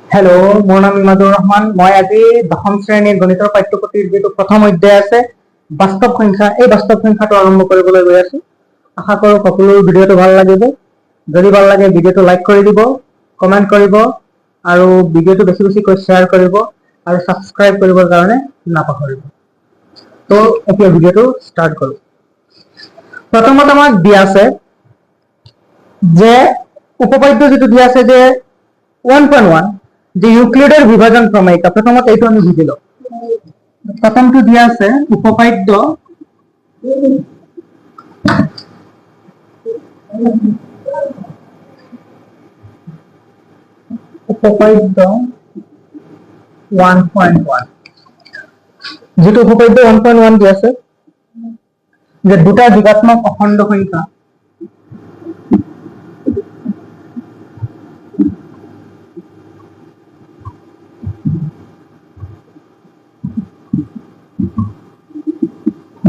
Hello मोर नाम इमादुर रहमान। मैं आज दशम श्रेणी गणितर पाठ्यपुथिर जी प्रथम अध्याय আছে বাস্তৱ সংখ্যা এই বাস্তৱ সংখ্যাটো আৰম্ভ কৰিবলৈ গৈ আছো। আশা কৰো সকলো ভিডিওটো ভাল লাগিব। যদি ভাল লাগে ভিডিওটো লাইক কৰি দিব, কমেন্ট কৰিব আৰু ভিডিওটো বেছি বেছিকৈ শ্বেয়াৰ কৰিব আৰু সাবস্ক্ৰাইব কৰিবৰ কাৰণে নাপাহৰিব। তো এতিয়া ভিডিওটো স্টাৰ্ট কৰো। প্ৰথমত আমাক দিয়া আছে যে উপপাদ্য যেটো দিয়া আছে যে 1.1 যে ইউক্লিডের বিভাজন প্রমেয়িকা। প্রথমত এইটো আমি বুঝি লও। প্রথমটো দিয়া আছে উপপাদ্য 1.1 যেটো উপপাদ্য 1.1 দিয়া আছে যে দুটা যোগাত্মক অখণ্ড সংখ্যা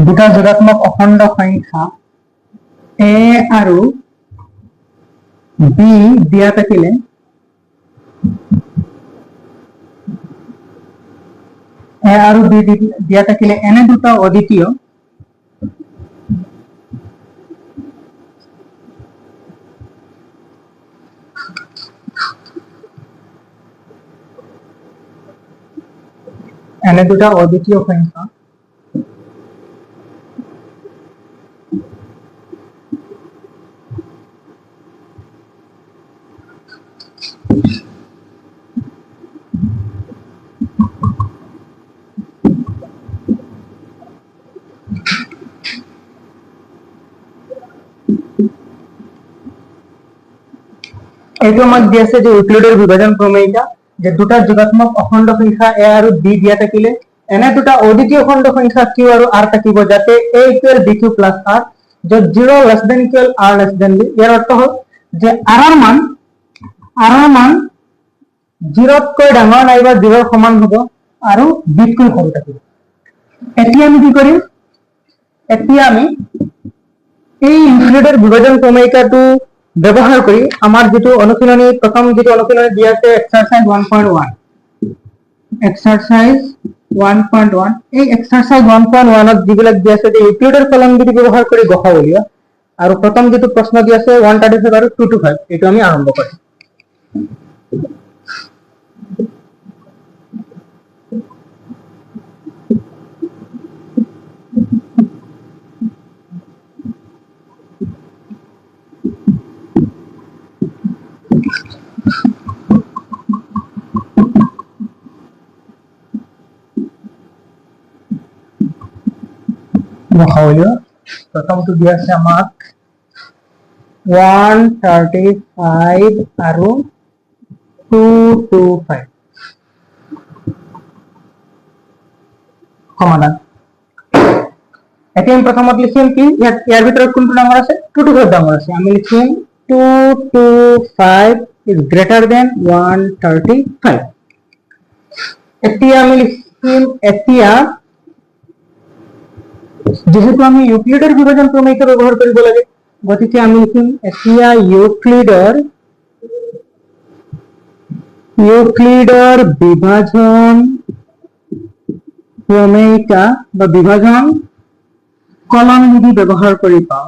দুটা যোগাত্মক অখণ্ড সংখ্যা a আৰু b দিয়া থাকিলে a আৰু b দিয়া থাকিলে এনে দুটা অদ্বিতীয় সংখ্যা এইটো আমাক দিয়া আছে যে ইউক্লিডের বিভাজন প্রমেয়িকা যে দুটা যোগাত্মক অখণ্ড সংখ্যা a আৰু b দিয়া থাকিলে এনে দুটা অদ্বিতীয় অখণ্ড সংখ্যা q আৰু r থাকিব যাতে a = bq + r যত 0 > = r b। ইয়াৰ অৰ্থ হ'ল যে r ৰ মান 0 তকৈ ডাঙৰ নাইবা 0 ৰ সমান হ'ব আৰু b তকৈ সৰু থাকিব। এতিয়া আমি কি কৰিম? এতিয়া আমি এই ইউক্লিডের বিভাজন প্রমেয়িকাটো ব্যবহার করি আমার যেটো অনুশীলনী প্রথম যেটো অনুশীলনী দিয়া আছে এক্সারসাইজ 1.1 এই এক্সারসাইজ 1.1 ত যিবিলাক দিয়া আছে যে ইউক্লিডের ফলনবিধি ব্যবহার কৰি গসা উলিওৱা আৰু প্ৰথম যেটো প্ৰশ্ন দিয়া আছে 135 আৰু 225 এইটো আমি আৰম্ভ কৰিম। প্ৰথমটো দিয়া আছে আমাক 135 আৰু 225 সমাধান। এতিয়া আমি প্ৰথমত লিখিম কি ইয়াৰ ভিতৰত কোনটো ডাঙৰ আছে 225 ডাঙৰ আছে। আমি লিখিম 225 is greater than 135। এতিয়া আমি লিখিম যেহেতু আমি ইউক্লিডের বিভাজন প্রমেয়িকা ব্যবহার কৰিব লাগে গতিকে আমি লিখিম এতিয়া ইউক্লিডেৰ বিভাজন প্ৰমেয়িকা বা বিভাজন কলন বিধি ব্যবহাৰ কৰি পাও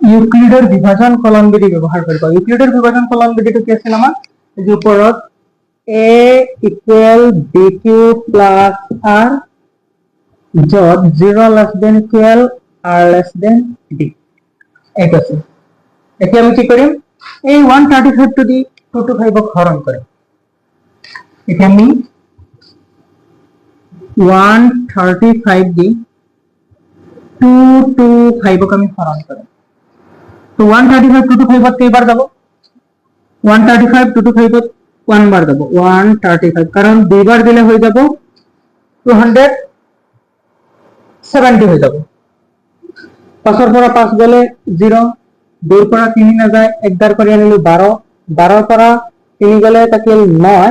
ইউক্লিডেৰ বিভাজন কলন বিধি ব্যবহাৰ কৰিব। ইউক্লিডেৰ বিভাজন কলন বিধিটো কি আছিল আমাৰ যে ওপৰত a = bq + r যত 0 <= r d এইটো আছে। এতিয়া আমি কি কৰিম এই 135 টো দি 225 ক হৰণ কৰিম। এতিয়া আমি 135 দি 225 ক আমি হৰণ কৰিম। তো 135 225 ত কেইবাৰ যাব 135 225 ত 1 বাৰ যাব 135 কাৰণ দুইবাৰ দিলে হৈ যাব 270 হৈ যাব। 5 ৰ পৰা 5 গলে 0 2 ৰ পৰা 3 নাযায় 1 দাৰ কৰি আনিলো 12 12 ৰ পৰা 3 গলে থাকিল 9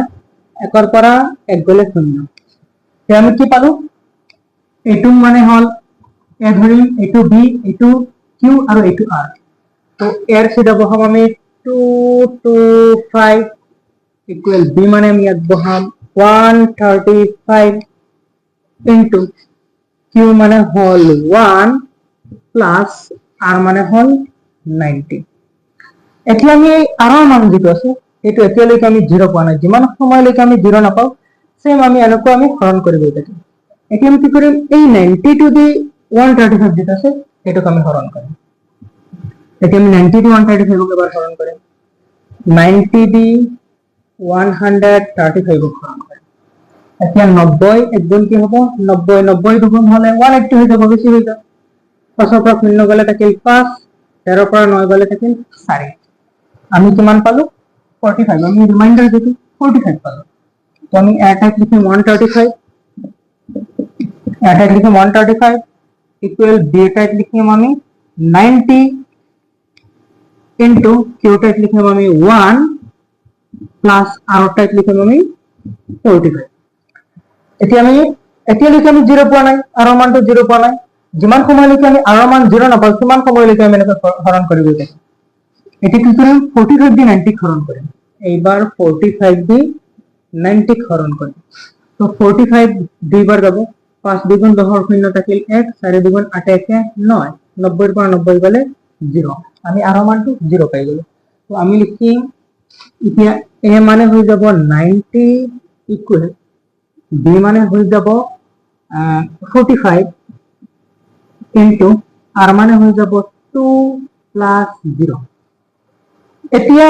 1 ৰ পৰা 1 গলে 0। আমি কি পালো এইটো মানে হল এ ধৰিম এইটো বি, এইটো কিউ আৰু এইটো আৰ। তো এৰ চিধা বহাম আমি 2 2 5 ইকুৱেল বি মানে আমি ইয়াত বহাম 135 ইনটু কিউ মানে হল 1 প্লাস আর মানে হল 90। এতিয়া আমি আৰৰ মান যিটো আছে সেইটো এতিয়ালৈকে আমি 0 পোৱা নাই, যিমান সময়লৈকে আমি 0 নাপাওঁ সেম আমি এনেকুৱা আমি হৰণ কৰি গৈ থাকিম। এতিয়া আমি কি কৰিম, এই 90 টু দি 135 যেটা আছে এটাকে আমি হরণ করি। এতিয়া আমি 90 দি 135 কে এবার হরণ করি, 90 দি 135 কে হরণ করি। এতিয়া 90 একগুণ কি হ'ব, 90 90 দুগুণ হলে 180 হৈ যাব, বেছি হৈ যাব। 5 পৰা 0 গলে থাকিল 5, 13 পৰা 9 গলে থাকিল 4। আমি কিমান পালো 45, আমি রিমাইন্ডার যেটো 45 পালো। তো আমি অ্যাটাক লিখিম 135, অ্যাটাক লিখিম 135 ইকুয়াল বি টাইপ লিখিম আমি 90 ইনটু কিউ টাইপ লিখিম আমি 1 প্লাস আর টাইপ লিখিম আমি 45। এতিয়া এতিয়ালৈকে আমি 0 পোৱা নাই, আৰ মানটো 0 পোৱা নাই। যিমান সময়লৈকে আমি আৰ মান 0 নাপাওঁ সিমান সময়লৈকে আমি এনেকৈ হৰণ কৰি গৈ থাকিম। এতিয়া কি কৰিম, 45 দি 90 হৰণ কৰিম। এইবাৰ 45 দি 90 হৰণ কৰিম। তো 45 দুইবাৰ যাব, 5 দুগুণ 10 শূন্য থাকিল 1, 4 দুগুণ 8 1 9, 90 পৰা 90 গলে 0, আমি আর মানটো 0 পাই গলো। তো আমি লিখিম এতিয়া এ মানে হৈ যাব 90 ইকুয়াল বি মানে হৈ যাব 45 ইনটু আর মানে হৈ যাব 2 প্লাস 0। এতিয়া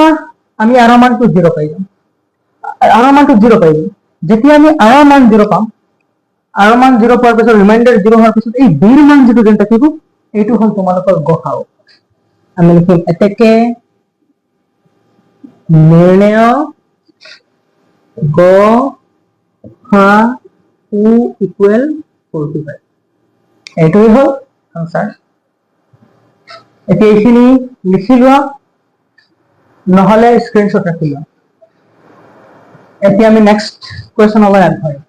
আমি আর মানটো 0 পাই যাম, আর মানটো 0 পাই যাম। যেতিয়া আমি আর মান 0 পাম, আর মান 0 পাওয়ার পিছত রিমাইন্ডার 0 হওয়ার পিছত এই বির মান যেটো যেন থাকিব এইটো হল তোমালোকৰ গসাও। আমি লিখিম এতেকে নির্ণয় গ হা উ ইকুয়াল 45। এইটোই হল আনসার। এতিয়া এইখিনি লিখি লোৱা, নহলে স্ক্ৰিনশট ৰাখি লোৱা। এতিয়া আমি নেক্সট কোয়েশনলৈ আগবাঢ়িম।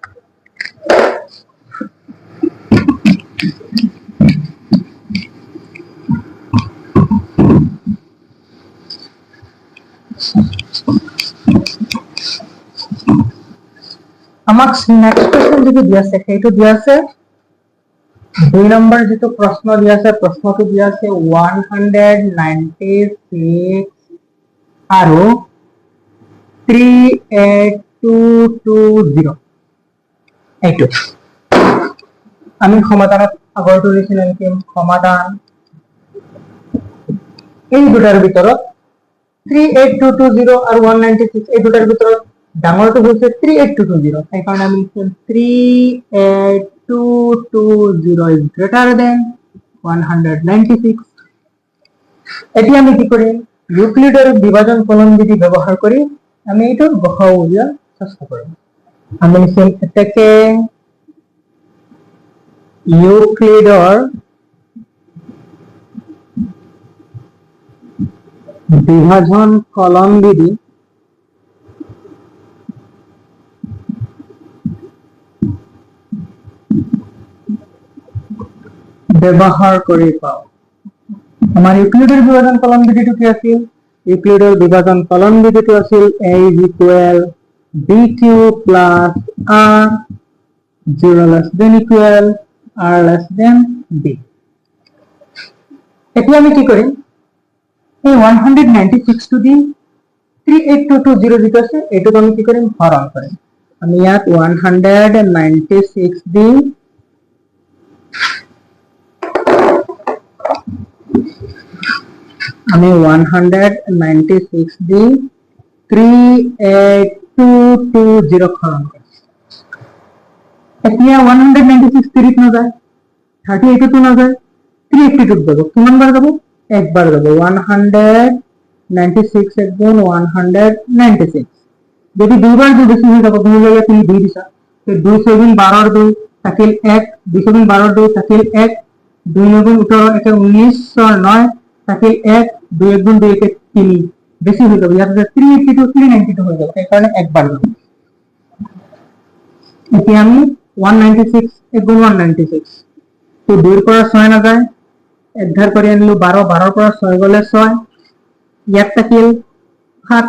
আমাক নেক্সট কোয়েশন যেটো দিয়া আছে সেইটো দিয়া আছে 2 নম্বৰ যেটো প্ৰশ্ন দিয়া আছে, প্ৰশ্নটো দিয়া আছে 196 আৰু 38220। এইটো আমি সমাধানত আগৰটো নিচিনা লিখিম, সমাধান এই দুটাৰ ভিতৰত 38220 আৰু 196 এই দুটাৰ ভিতৰত ডাঙৰটো হৈছে 38220, সেইকাৰণে আমি লিখিম 38220 is greater than 196। এতিয়া আমি কি কৰিম, ইউক্লিডৰ বিভাজন কলন বিধি ব্যৱহাৰ কৰি আমি এইটো গসাউ উলিওৱাৰ চেষ্টা কৰিম। আমি লিখিম এতেকে ইউক্লিডৰ বিভাজন কলন বিধি ব্যবহাৰ কৰি পাও। আমাৰ ইউক্লিডৰ বিভাজন কলন বিধিটো কি আছিল, ইউক্লিডৰ বিভাজন কলন বিধিটো আছিল a is equal bq plus r 0 less than equal r less than b। এতিয়া আমি কি কৰিম, এই 196 টু দি 38220 যেটো আছে এটোক আমি কি কৰিম, হৰণ কৰিম। আমি ইয়াত 196 দি আমি 196 দি 38220 হৰণ কৰিম। এতিয়া 196 3 না যায়, 38 তো না যায়, 382 যাব, কিমান বার যাব, একবার যাব। 196 একগুণ 196, যদি দুইবার দুই বেশি হয়ে যাব, দুই জায়গায় তুমি 2 দিছা, তো 2 7 12 2 থাকিল 1, 2 7 12 2 থাকিল 1, 2 9 18 1 19 9 থাকিল 1, 2 1 2 1 3 বেশি হয়ে যাবে, ইয়াতে 382 392 হয়ে যাবে, এই কারণে একবার যাব। এতিয়া আমি 196 একগুণ 196 তো 2 এর পৰা 6 নাযায়, এক ধাৰ কৰি আনিলো 12, 12 ৰ পৰা 6 গলে 6, ইয়াত থাকিল 7,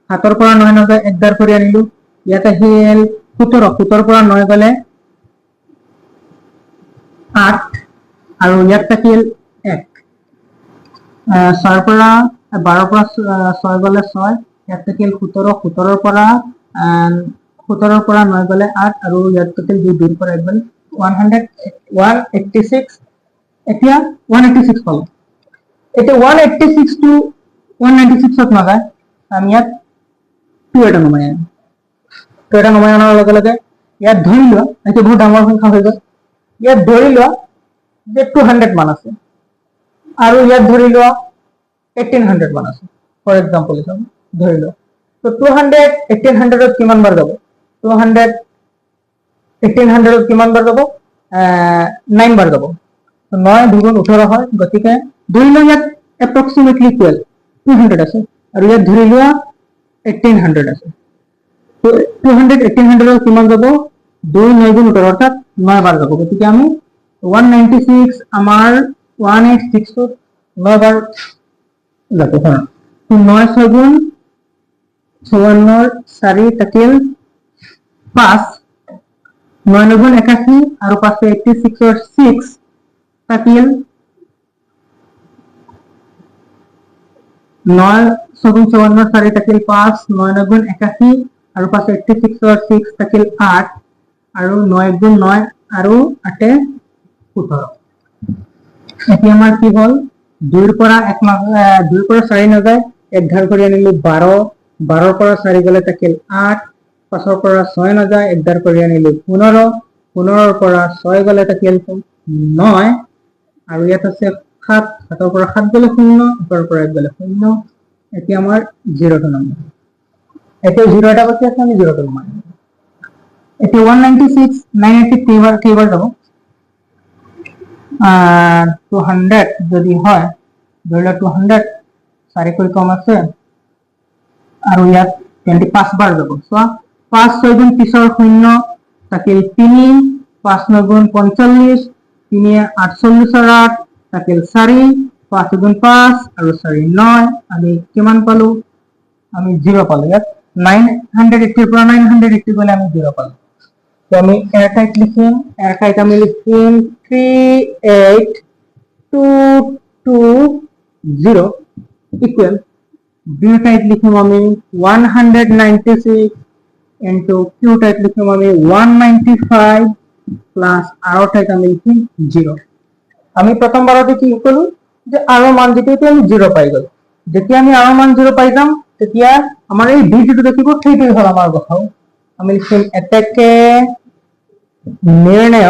7 ৰ পৰা 9 নাযায়, এক ধাৰ কৰি আনিলো, ইয়াত আহিল 17, 17 ৰ পৰা 9 গলে 8, আৰু ইয়াত থাকিল 1, 6 ৰ পৰা 12 ৰ পৰা 6 গলে 6, ইয়াত থাকিল 17, 17 ৰ পৰা 9 গলে 8, আৰু ইয়াত থাকিল 2, 2 ৰ পৰা 1 গলে 186, এতিয়া 186 পালো। এতিয়া 186 টু 196 নাযায়, আমি ইয়াত 2 এটা নমাই আনিম। 2 এটা নমাই অনাৰ লগে লগে ইয়াত ধৰি লোৱা, এইটো বহুত ডাঙৰ সংখ্যা হৈ গ'ল, ইয়াত ধৰি লোৱা যে 200 মান আছে, আৰু ইয়াত ধৰি লোৱা 1800 মান আছে, ফৰ এক্সাম্পল হিচাপে ধৰি লোৱা। তো 200 1800 ত কিমান বাৰ যাব? 200 1800 ত কিমান বাৰ যাব? 9 বাৰ যাব। 9 2 18 হয়, গতিকে ধৰি লোৱা ইয়াত এপ্ৰক্সিমেটলি 200 আছে, আৰু ইয়াত ধৰি লোৱা 1800 আছে। তো 200 1800 কিমান যাব? 2 9 গুণ 18 অৰ্থাৎ 9 বাৰ যাব। গতিকে আমি 196 আমাৰ 186 9 বাৰ যাব। তো 9 6 গুণ 54 4 থাকিল 5, 9 9 গুণ 81 আৰু 5 86 ৰ 6 থাকিল 9 6 গুণ 54 4 থাকিল 5, 9 9 গুণ 81 আৰু 5 86 ৰ 6 থাকিল 8, আৰু 9 গুণ 9 আৰু 8 17। এতিয়া আমাৰ কি হল? 2 ৰ পৰা 4 নাযায়, এক ধাৰ কৰি আনিলো 12, 12 ৰ পৰা 4 গলে থাকিল 8, 5 ৰ পৰা 6 নাযায়, এক ধাৰ কৰি আনিলো 15, 15 ৰ পৰা 6 গলে থাকিল 9, আৰু ইয়াত আছে 7, 7 ৰ পৰা 7 গলে 0, 1 ৰ পৰা 1 গলে 0। এতিয়া আমাৰ 0 টো নম্বৰ, এতিয়া 0 এটা বাকি আছে, আমি 0 টো নমাই। এতিয়া 196 980 কেইবাৰ যাব? 200 যদি হয়, ধৰি লোৱা 200 4 কৈ কম আছে, আৰু ইয়াত 25 বাৰ যাব। চোৱা 5 6 গুণ 30 ৰ 0 থাকিল 3, 5 9 গুণ 45, 3 48 ৰ 8 থাকিল 4, 5 গুণ 5 আৰু 4 9, আমি কিমান পালো? আমি 0 পালো। ইয়াত 980 ৰ পৰা 980 গলে আমি 0 পালো। তো আমি এর টাইপ লিখিম, এর টাইপ আমি লিখিম 38220 ইকুয়াল, বি টাইপ লিখিম আমি 196 ইনটু কিউ টাইপ লিখিম আমি 195 প্লাস আর টাইপ আমি লিখিম 0। আমি প্রথমবারতে কি করব যে আর মান যেটা আমি 0 পাই গেল, যেতিয়া আমি আর মান 0 পাই যাম তেতিয়া আমার এই বি যেটা দেখিব সেইটাই হল আমার গসাউ। আমি লিখিম এটাকে নির্ণয়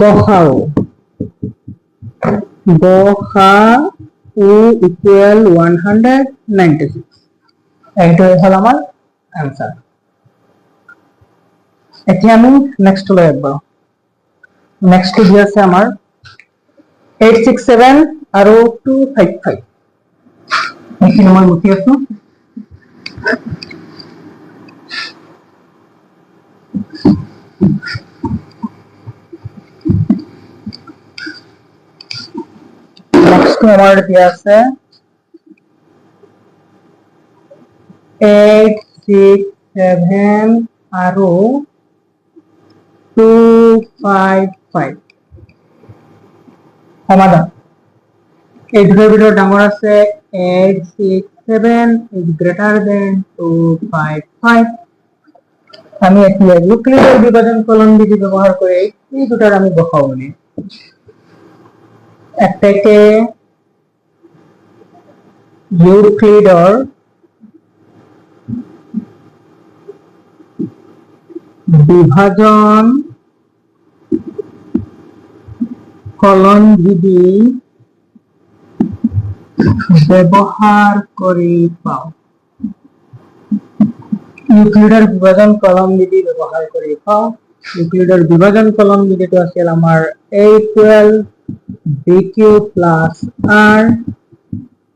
গসাউ, গসাউ ইকুয়াল 196, এইটাই হল আমার आंसर। এতিয়া আমি নেক্সট লৈ একবাৰ, নেক্সট দি আছে আমাৰ 867 আৰু 255, এইখিনি মই মুঠি আছো। নেক্সট আমাৰ দিয়া আছে 867 আৰু 255 সমাধান। এই দুটোর ভিতরে ডাঙর আছে 867 is greater than 255। আমি এতিয়া ইউক্লিডের বিভাজন কলন বিধি ব্যবহার করে এই দুটার আমি গসাউ বলি। একটাকে ইউক্লিডের বিভাজন কলন বিধি ব্যবহার করে পাও, ইউক্লিডের বিভাজন কলন বিধি ব্যবহার করে পাও। ইউক্লিডের বিভাজন কলন বিধিটো আছিল আমাৰ a equal bq plus r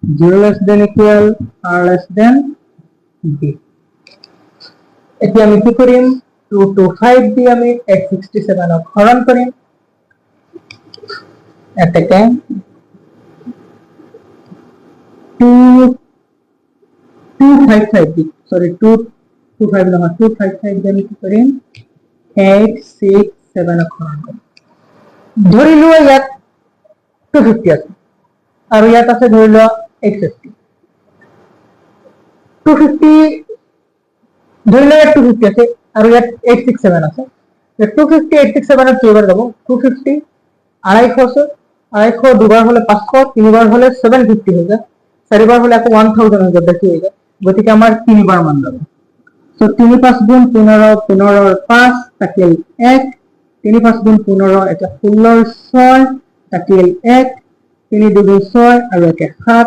0 less than equal r less than b। এতিয়া আমি কি কৰিম, 225 দিয়ে আমি 867 হরণ করি এটাকে 255 দিই, সরি 225 না 255 দিয়ে আমি কি করি 867 হরণ করি। ধৰি লোৱা ইয়াত 250 আছে আৰু ইয়াত আছে ধৰি লোৱা 850, 250 ধৰি লোৱা 250 আছে আৰু ইয়াত 867 আছে। 250 867 এৰ কেইবাৰ যাব 250 250 250 দুবাৰ হলে 500 তিনিবাৰ হলে 750 হৈ যায়, চাৰিবাৰ হলে আকৌ 1000 হৈ যায়, বেছি হৈ যায়, গতিকে আমাৰ তিনিবাৰ মান যাব। সো 3 5 গুণ 15 15 5 থাকিল 1 3 5 গুণ 15 এটা 16 6 থাকিল 1 3 2 6 আৰু একে 7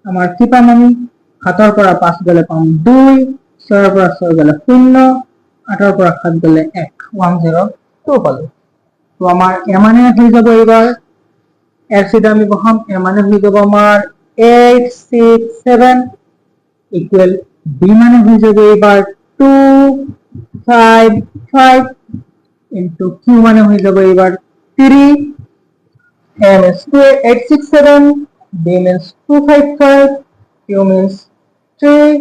আমাৰ কি পাম আমি 7 ৰ পৰা 5 গলে পাম 2 6 ৰ পৰা 6 গলে 0 8 ৰ পৰা 7 গলে 1 102 পালো। তো আমার এ মানে হয়ে যাব এবার এর সাথে আমি বহাম এ মানে হয়ে যাব আমার 867 ইকুয়াল বি মানে হয়ে যাবে এবার 255 ইনটু কিউ মানে হয়ে যাবে এবার 3 m is 867 b means 255 q means 3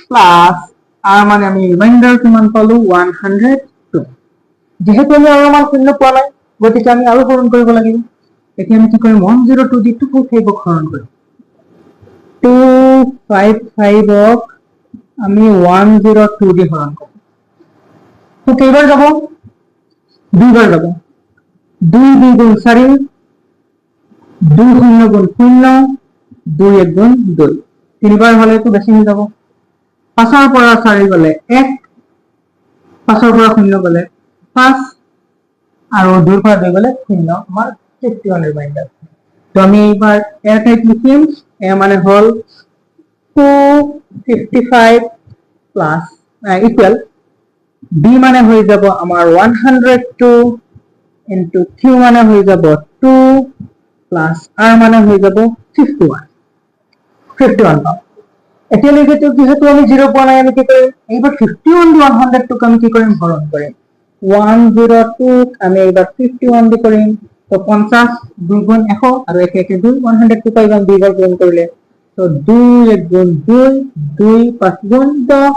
plus আর মানে আমি রিমাইন্ডার কিমান পালো 102। যেহেতু আমি আৰু মান শূন্য পোৱা নাই গতিকে আমি আৰু হৰণ কৰিব লাগিব। এতিয়া আমি কি কৰিম 102 দি 255 ক হৰণ কৰিম, 255 ক আমি 102 দি হৰণ কৰিম। তো কেইবাৰ যাব দুইবাৰ যাব, 2 2 গুণ 4 2 0 গুণ 0 2 1 গুণ 2 তিনিবাৰ হলে তো বেছি হৈ যাব, 5 ৰ পৰা 4 গলে 1 5 ৰ পৰা 0 গলে 5 আৰু 2 ৰ পৰা 2 গলে 0 আমাৰ 51 ৰিমাইন্ডাৰ। তো আমি এইবাৰ এর ঠাইত লিখিম এ মানে হল 255 প্লাস ইকুয়াল বি মানে হয়ে যাব আমার 102 ইনটু কিউ মানে হয়ে যাব 2 প্লাস আর মানে হয়ে যাব 51 পাম। এতিয়ালৈকে তো যেহেতু আমি 0 পোৱা নাই আমি কি কৰিম এইবাৰ 51 দি 102 ক আমি কি কৰিম হৰণ কৰিম, 102 আমি এইবাৰ 51 দি কৰিম, তো 50 2 গুণ 100 আৰু 1 1 2 102 পাইবাম দুইবাৰ গুণ কৰিলে, তো 2 1 গুণ 2 2 5 গুণ 10,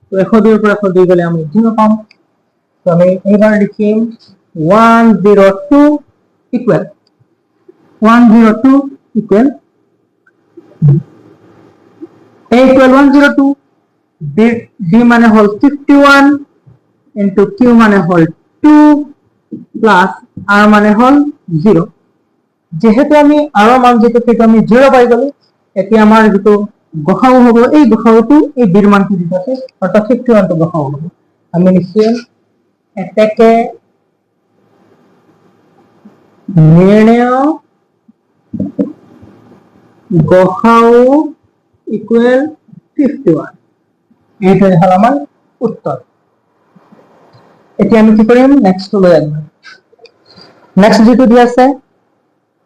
তো 102 ৰ পৰা 102 গলে আমি 0 পাম। তো আমি এইবাৰ লিখিম 102 equal 102 equal a equal 102 b মানে হল 51 ইনটু q মানে হল 2 প্লাস r মানে হল 0। যেহেতু আমি r মান যেটা থেকে আমি 0 পাই গলো, এতিয়া আমাৰ যেটো গসাউ হ'ব এই গসাউটো এই b ৰ মানটো দিতে অর্থাৎ 51 টো গসাউ হ'ব। আমি নিশ্চয় এটাকে নির্ণয় গসাউ ইকুয়াল 51 এইটাই হল আমার উত্তর। এতিয়া আমি কি কৰিম নেক্সট লৈ আহিম, নেক্সট যেটো দি আছে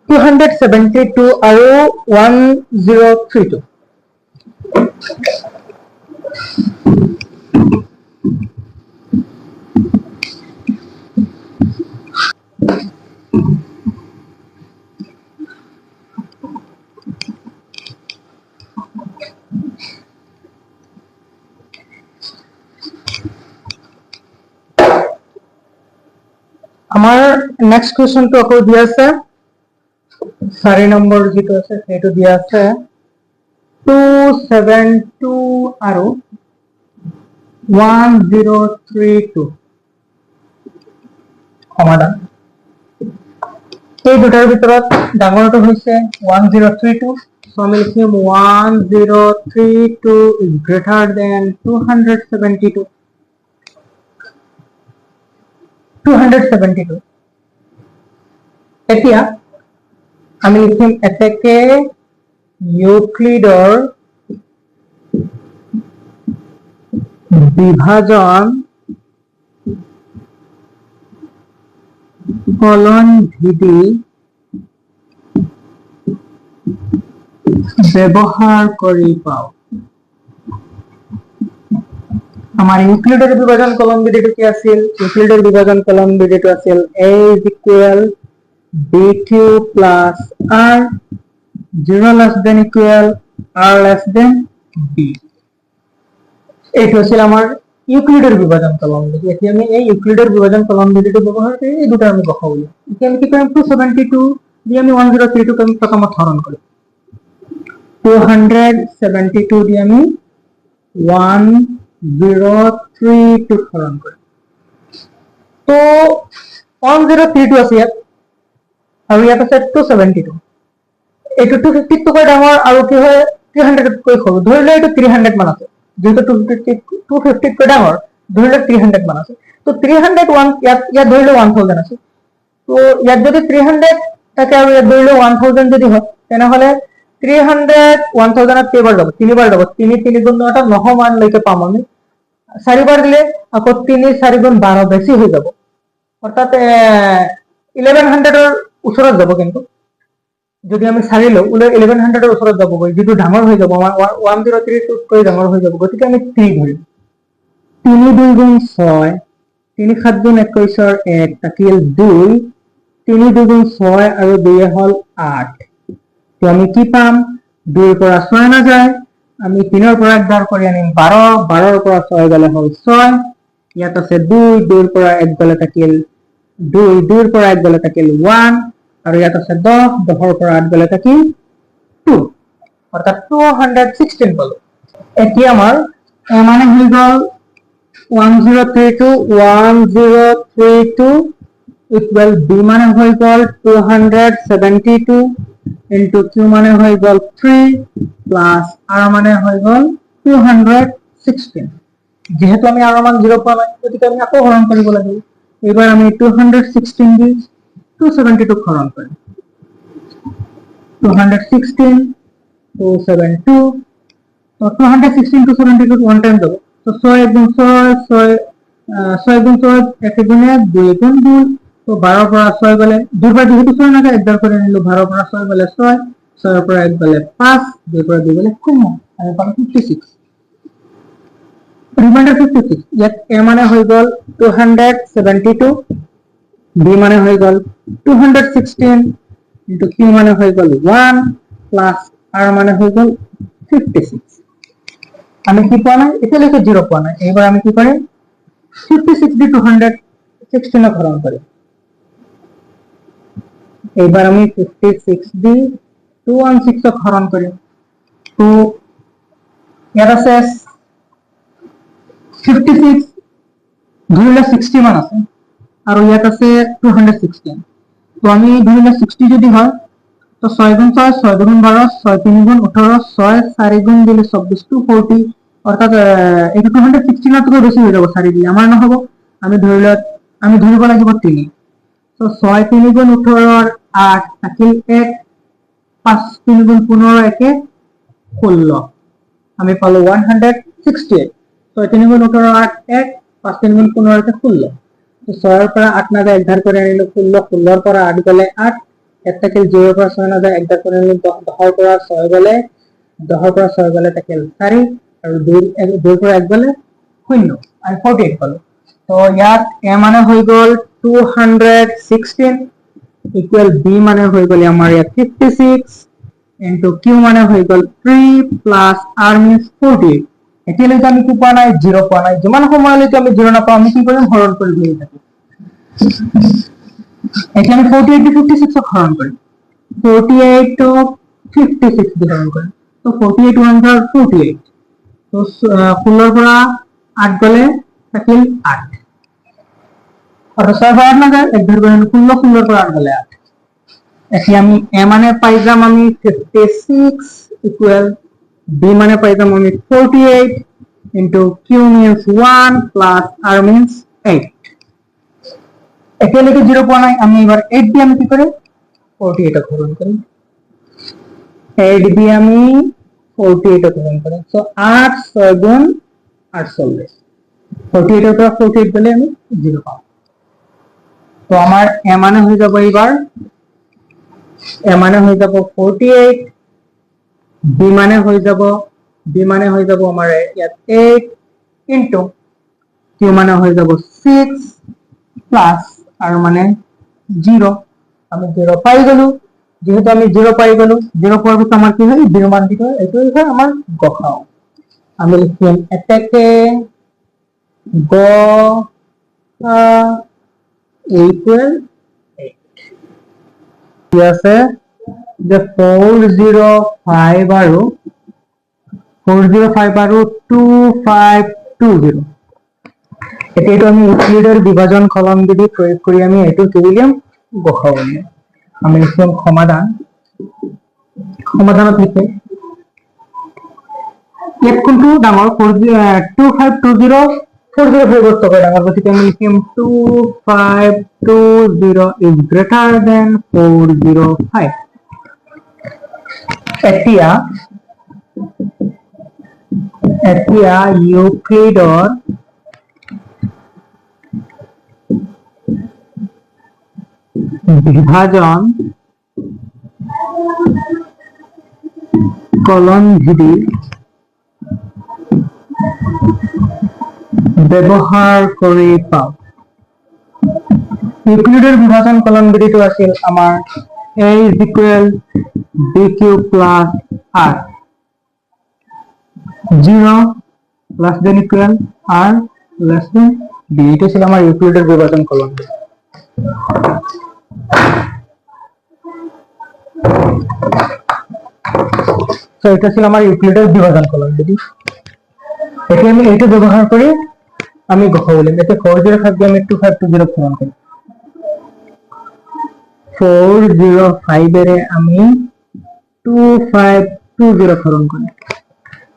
272 আৰু 1032। আমাৰ নেক্সট কোৱেশ্চনটো আকৌ দি আছে 4 নম্বৰ যেটো আছে সেইটো দি আছে 272 আৰু 1032 সমাধান। এই দুটাৰ ভিতৰত ডাঙৰটো হৈছে 1032, সো আমি লিখিম 1032 is greater than 272 272। এতিয়া আমি লিখিম এটাকে ইউক্লিডৰ বিভাজন ফলন বিধি ব্যবহাৰ কৰি পাও। আমাৰ ইউক্লিডৰ বিভাজন কলম বিধিটো কি আছিল ইউক্লিডৰ বিভাজন কলম বিধিটো আছিল a is equal bq plus r 0 less than equal r less than b এইটো আছিল আমাৰ ইউক্লিডৰ বিভাজন কলম বিধি এতিয়া আমি এই ইউক্লিডৰ বিভাজন কলম বিধিটো ব্যৱহাৰ কৰি এই দুটা আমি বহাব এতিয়া আমি কি কৰিম 272 দি আমি 1032 ক প্ৰথমত হৰণ কৰিম 272 দি আমি 1032 হৰণ কৰিম তো 1032 আছে ইয়াত আৰু ইয়াত আছে 272 এইটো 250 টকা ডাঙৰ আৰু কি হয় 300 কৈ সৰু ধৰি লও এইটো 300 মান আছে যেটো 250 কৈ ডাঙৰ ধৰি লও 300 মান আছে তো 301 ইয়াত ধৰি লও 1000 আছে তো ইয়াত যদি 300 থাকে আৰু ইয়াত ধৰি লও 1000 যদি হয় তেনেহলে 300 1000 ত কেইবাৰ যাব তিনিবাৰ যাব 3 3 গুণ 9 9 মান লৈকে পাম আমি চাৰিবাৰ দিলে আকৌ 3 4 গুণ 12 বেছি হৈ যাব অৰ্থাৎ 1100 ৰ ওচৰত যাব কিন্তু যদি আমি চাৰি লও 1100 ৰ ওচৰত যাব গৈ যেটো ডাঙৰ হৈ যাব আমাৰ 1032 কৈ ডাঙৰ হৈ যাব গতিকে আমি 3 ধৰিম 3 2 গুণ 6 3 7 গুণ 21 ৰ 1 থাকিল 2 3 2 গুণ 6 আৰু 2 হল 8 তো আমি কি পাম 2 ৰ পৰা 6 না যায় আমি 3 ৰ পৰা 1 কৰি আনিম 12 12 ৰ পৰা 6 গলে হল 6 ইয়াত আছে 2 2 ৰ পৰা 1 গলে থাকিল 2 2 ৰ পৰা 1 গলে থাকিল 1 আৰু ইয়াত আছে 10 10 ৰ পৰা 8 গলে থাকিল 2 অৰ্থাৎ 216 পালো এতিয়া আমাৰ মানে হৈ গল 1032 equal b মানে হৈ গল 272 into q মানে হৈ গল 3 plus r মানে হৈ গল 216 যেহেতু আমি r মান 0 পোৱা নাই গতিকে আমি আকৌ হৰণ কৰিব লাগিব এবাৰ আমি 216 দি 272 হৰণ কৰিম 216 272 তো 216 272 1 টাইম যাব তো 6 গুণ 6 6 গুণ 6 1 গুণে 2 গুণ 2 তো 12 পৰা 6 গলে দুইবাৰ যেহেতু 6 না একবাৰ কৰে নিলো 12 পৰা 6 গলে 6 6 পৰা 1 গলে 5 2 পৰা 2 গলে 0 আমি পাম 56 রিমাইন্ডার 56 ইয়াত a মানে হৈ গল 272 b মানে হৈ গল 216 into q মানে হৈ গল 1 plus r মানে হৈ গল 56 আমি কি পোৱা নাই এতিয়ালৈকে 0 পোৱা নাই এবাৰ আমি কি কৰিম 56 দি 216 হৰণ কৰিম এবাৰ আমি 56 দি 216 হৰণ কৰিম তো ইয়াত আছে 56 ধৰি লও 60 মান আছে আৰু ইয়াত আছে 216 তো আমি ধৰি লও 60 যদি হয় তো 6 গুণ 6 6 গুণ 12 6 3 গুণ 18 6 4 গুণ দিলে 24 টু 40 অর্থাৎ এটা 216 না থেকে বেশি হয়ে যাব 4 দিলে আমার না হবে আমি ধরিব লাগিব 3 তো 6 3 গুণ 18 আর 8 থাকিল 1 5 3 গুণ 15 একে 16 আমি পালো 168 6 3 গুণ 18 8 1 5 3 গুণ 15 একে 16 তো 6 এর পৰা 8 না যায় এক ধাৰ কৰে আনিলো 16 16 এৰ পৰা 8 গলে 8 এক থাকিল 0 এৰ পৰা 6 না যায় এক ধাৰ কৰে আনিলো 10 এৰ পৰা 6 গলে 10 এৰ পৰা 6 গলে থাকিল 4 আৰু 2 পৰা 1 গলে 0 আৰু 48 পালো তো ইয়াত a মানে হৈ গল 216 ইকুয়াল b মানে হৈ গল আমাৰ ইয়াত 56 into q মানে হৈ গল 3 plus r means 48 এতিয়ালৈকে আমি কি পোৱা নাই 0 পোৱা নাই যিমান সময়লৈকে আমি 0 নাপাওঁ আমি কি কৰিম হৰণ কৰি গৈ থাকিম এতিয়া আমি 48 দি 56 হৰণ কৰিম 48 to 56 দি হৰণ কৰিম তো 48 1 are 48 তো 16 পৰা 8 গলে থাকিল 8 আৰু 6 পৰা 8 না যায় এক ধৰ গলে 16 16 পৰা 8 গলে 8 এতিয়া আমি a মানে পাই যাম আমি 56 ইকুয়াল b মানে পাই যাম আমি 48 into q means 1 plus r means 8 একেলগে 0 পোৱা নাই আমি এবাৰ 8 দি আমি কি কৰিম 48 হৰণ কৰিম 8 দি আমি 48 হৰণ কৰিম সো 8 6 গুণ 48 48 এৰ পৰা 48 গলে আমি 0 পাম তো আমাৰ a মানে হৈ যাব এবাৰ a মানে হৈ যাব 48 b মানে হৈ যাব আমাৰ ইয়াত 8 into কিউ মানে হয়ে যাব 6 প্লাস আর মানে 0 আমি 0 পাই গেল যেহেতু আমি 0 পাই গেল 0 পাওয়ার পর আমার কি হয় 0 মান দিতে হয় এটাই হয় আমার গসাও আমি লিখলাম এটাকে গ ইকুয়াল 8 কি আছে যে 405 আৰু 2520 এতিয়া এইটো আমি ইউক্লিডৰ বিভাজন কলম বিধি প্ৰয়োগ কৰি আমি এইটো কি লিখিম গসাও উলিয়াম আমি লিখিম সমাধানত লিখে এক কোনটো ডাঙৰ 2520 405 টকা ডাঙৰ গতিকে আমি লিখিম 2520 is greater than 405 এতিয়া ইউক্লিডৰ বিভাজন কলন বিধি ব্যৱহাৰ কৰি পাও ইউক্লিডৰ বিভাজন কলন বিধিটো আছিল আমাৰ a is equal bq plus r 0 less than equal r less than b এটা ছিল আমার ইউক্লিডের বিভাজন কলন তো এটা ছিল আমার ইউক্লিডের বিভাজন কলন বিধি এটি আমি এইটা ব্যবহার করি আমি গসাও বলি এতে 405 দিয়ে আমি 2520 পূরণ করি 405 এর আমি 2520 পূরণ করি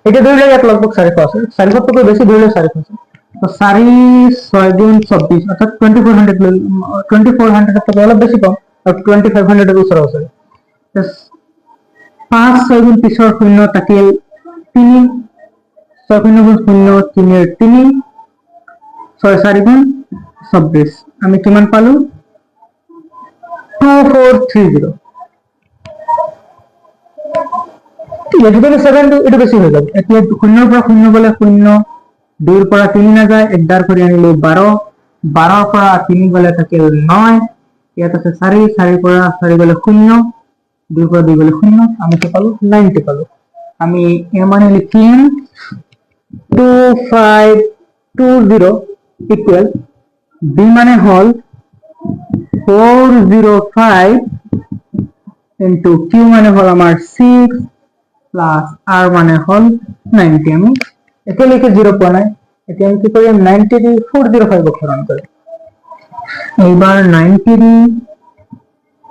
এটা ধরলে এক লগভগ 5.5 5.5 থেকে বেশি ধরলে 5.5 তো 6 গুণ 24 অর্থাৎ 2400 থেকে অলপ বেশি কম আর 2500 এর উপরে আছে 5 6 গুণ পিছৰ শূন্য থাকিল 3 6 গুণ 0 3 এর 3 6 4 গুণ 26 আমি কিমান পালো 2430 এটা 7 এটা বেশি হয়ে যাবে এতিয়া শূন্যৰ পৰা শূন্য গলে শূন্য 2 ৰ পৰা 3 না যায় এক দাৰ কৰি আনিলো 12 12 ৰ পৰা 3 গলে থাকিল 9 ইয়াত আছে 4 4 পৰা 4 গলে শূন্য 2 পৰা 2 গলে শূন্য আমি কি পালো 90 পালো আমি এ মানে লিখিম 2520 ইকুয়াল বি মানে হল 405 ইনটু কিউ মানে হল আমার 6 প্লাস আর মানে হল 90 আমি এতে লিখে 0 পাই নাই এতে আমি কি করি 90 দি 405 অক্ষরণ করি এইবার 90 দি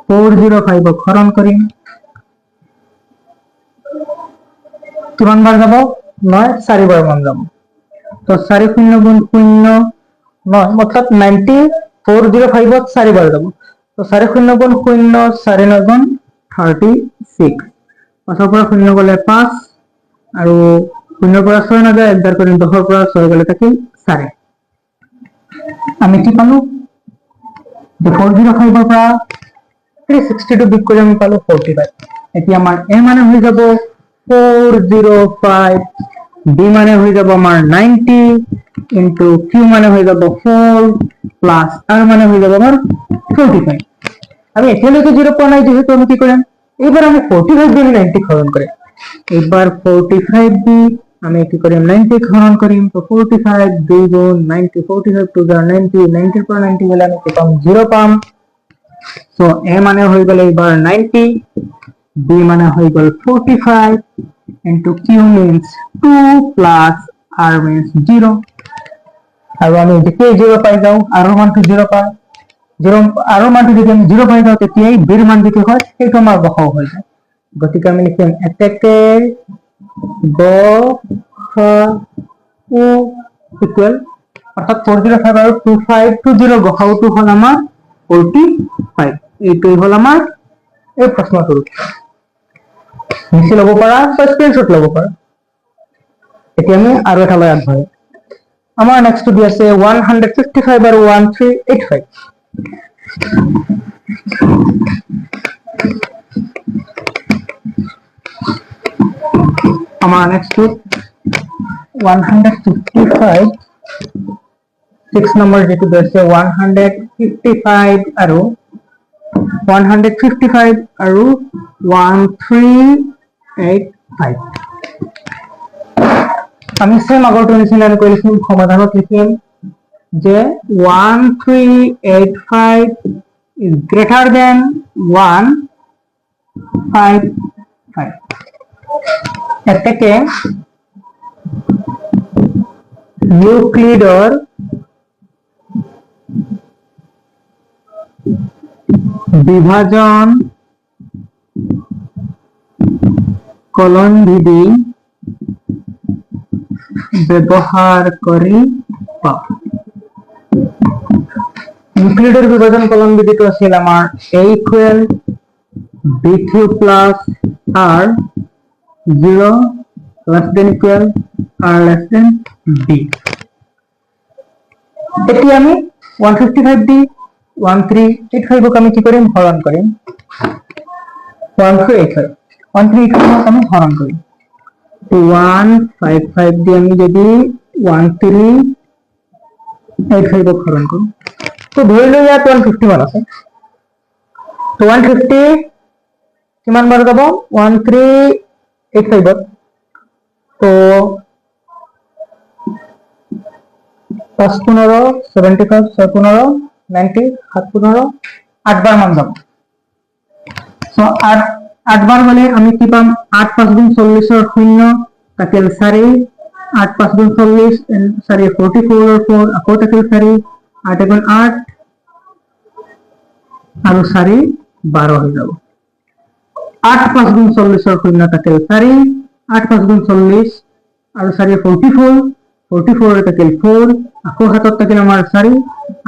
405 অক্ষরণ করি কিমান বার যাব 9 4 বার মান যাব তো 4 শূন্য গুণ 0 9 অর্থাৎ 90 405 4 বার যাব তো 4 শূন্য গুণ 0 4 9 গুণ 36 পাঁচৰ পৰা শূন্য গলে 5 আৰু শূন্যৰ পৰা 6 না যায় একদাৰ কৰি 10ৰ পৰা 6 গলে থাকিল 4 আমি কি পালো 405 ৰ পৰা 362 বিয়োগ কৰি আমি পালো 45 এতিয়া আমাৰ a মানে হৈ যাব 405 b মানে হৈ যাব আমাৰ 90 ইনটু q মানে হৈ যাব 4 প্লাস r মানে হৈ যাব আমাৰ 45 আমি এতিয়ালৈকে 0 পোৱা নাই যেহেতু আমি কি কৰিম এবার আমি 45 দিয়ে 90 হরণ করি এবার 45 দিয়ে আমি কি করি 90 হরণ করি তো 45 2 গুণ 90 45 টু দা 90 90 এর পর 90 গেলে আমি পাম 0 পাম সো a মানে হয়ে গেল এবার 90 b মানে হয়ে গেল 45 into q means 2 plus r means 0 আর আমি এদিকে 0 পাই যাও r মান টু 0 পাই 0 আরো মানটো যদি আমি 0 পাই যাও তেতিয়াই b ৰ মান দিতে হয় সেইটো আমাৰ গসাও হৈ যায় গতিকে আমি লিখিম এটাকে গ খ উ ইকুয়াল অর্থাৎ 405 আৰু 2520 গসাওটো হল আমাৰ 45 এইটোই হল আমাৰ এই প্ৰশ্নটোৰ লিখি লব পাৰা বা স্ক্ৰিনশ্বট লব পাৰা এতিয়া আমি আৰু এটা লৈ আগবাঢ়ো আমাৰ নেক্সট দি আছে 155 আৰু 1385 আমাৰ next to 155 6 নম্বৰ যেটো আছে 155 আৰু 155 আৰু 1385 আমি সেম আগৰটো নিচিনা কৰিছিম সমাধানত লিখিম যে 1385 is greater than 155 এটাকে ইউক্লিডৰ বিভাজন কলন বিধি ব্যবহাৰ কৰে পাব ইউক্লিডেৰ বিভাজন কলন বিধিটো আছিল আমাৰ a equal b3 plus r 0 less than equal r less than b এতিয়া আমি 155 দি 1385 ক আমি কি কৰিম হৰণ কৰিম 1385 1385 আমি হৰণ কৰিম 155 দি আমি যদি 1385 ক হৰণ কৰিম তো ধৰি লৈ ইয়াত 151 আছে তো 150 কিমান বাৰ যাব 1385 তো 5 15 75 6 15 90 7 15 8 বাৰ মান যাব সো 8 বাৰ মানে আমি কি পাম 8 5 গুণ 40 এর 0 তাকেল 4 8 5 গুণ 40 4 44 এর 4 আকৌ তাকেল 4 8 গুণ 8 আৰু 4 12 হৈ যাব 8 5 গুণ 40 এৰ 0 তাকেল 4 8 5 গুণ 40 আৰু 4 44 44 এৰ তাকেল 4 আকৌ হাতত তাকেল আমাৰ 4